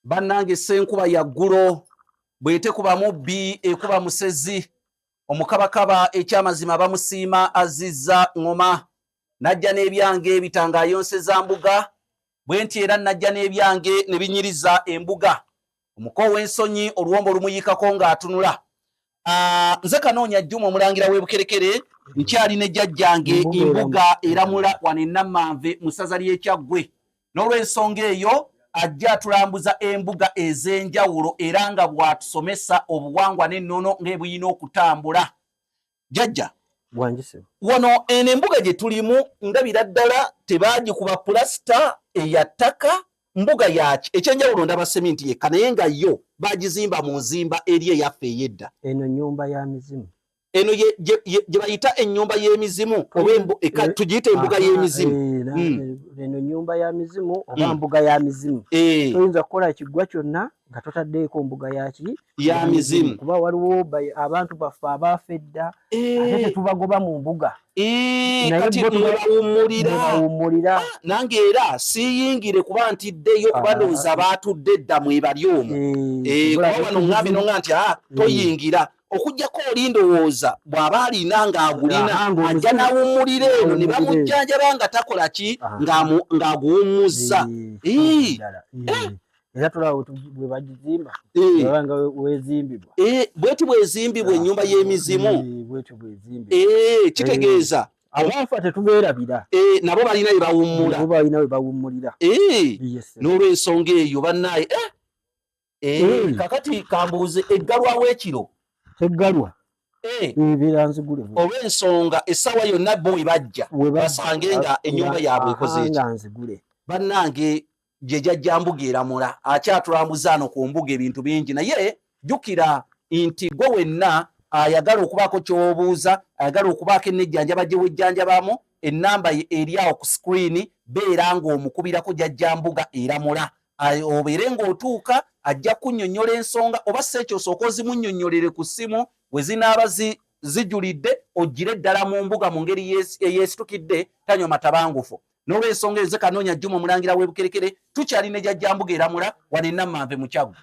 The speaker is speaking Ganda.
Bannange senkuba ya ggulo bwete kuba mubbi ekuba musezi omukabakaba ekyamazima bamusiima azizza ngoma najja n'ebyange bitanga ayonseza mbuga bwenti era najja n'ebyange ne binyiriza embuga omukowe w'ensonyi oluwombo lumuyikako ng'atunula nze Kanoonya Juma omulangira w'Ebukerekere nkyali ne jjajjange embuga eramula wano e Nammanve mu ssaza ly'e Kyaggwe n'olw'ensonga eyo ajja atulambuza embuga ez'enjawulo era nga bw'atusomesa obuwangwa n'ennono ng'ebuyina okutambula. Jjajja wano eno embuga gye tulimu ndabira ddala tebaagikuba pulasita eya ttaka, mbuga yaki ekyenjawulo ndaba seminti yekka naye nga yo baagizimba mu nzimba eri eyaffe ey'edda. Eno nnyumba ya mizimu. Eno gye bayita ennyumba y'emizimu oba tugiyita embuga y'emizimu. Eno nnyumba ya mizimu oba mbuga ya mizimu. Toyinza kukola ekiggwa kyonna nga totaddeeko mbuga yaki ya mizimu kuba waliwo abantu baffe abaafa edda ate tetubagoba mu mbuga. Kati mwebawummulira nange era siyingire kuba ntiddeyo kuba ndowooza baatudde edda mwebali omwo kuba wano ŋŋambe nonga nti toyingira okujjako oli ndowooza bw'aba alina ng'agulina ajja n'awummulira eno ne bamujjanjaba nga takola ki ng'aguwummuzza. Era tulaba bwe bagizimba nga weezimbibwa bweti bwezimbibwa ennyumba y'emizimu bwetyo bwezimbibwa kitegeeza abaafa tetubeerabira nabo balina bye bawummulira n'olw'ensonga eyo bannaaye kakati kambuuze eggalwawo ekiro eggalwa ebeera nzigule olw'ensonga essaawa yonna bo we bajja basange nga ennyumba yaabwe ekoze nzigule bannange gye jjajja mbuga eramula akyatulambuza ano ku mbuga ebintu bingi naye jjukira nti gwe wenna ayagala okubaako ky'obuuza ayagala okubaako ennejjanjaba gye wejjanjabamu ennamba eri awo ku screen beera ng'omukubirako jjajja mbuga eramula obeere ng'otuuka ajja kunnyonnyola ensonga oba si ekyo osooka ozimunnyonnyolere ku ssimu we zinaaba zijulidde oggire ddala mu mbuga mu ngeri eyeesitukidde tanywa matabangufu. N'olw'ensonga ezo Kanoonya Juma omulangira w'Ebukerekere tukyali ne jjajja mbuga eramula wano e Nammanve mu Kyaggwe.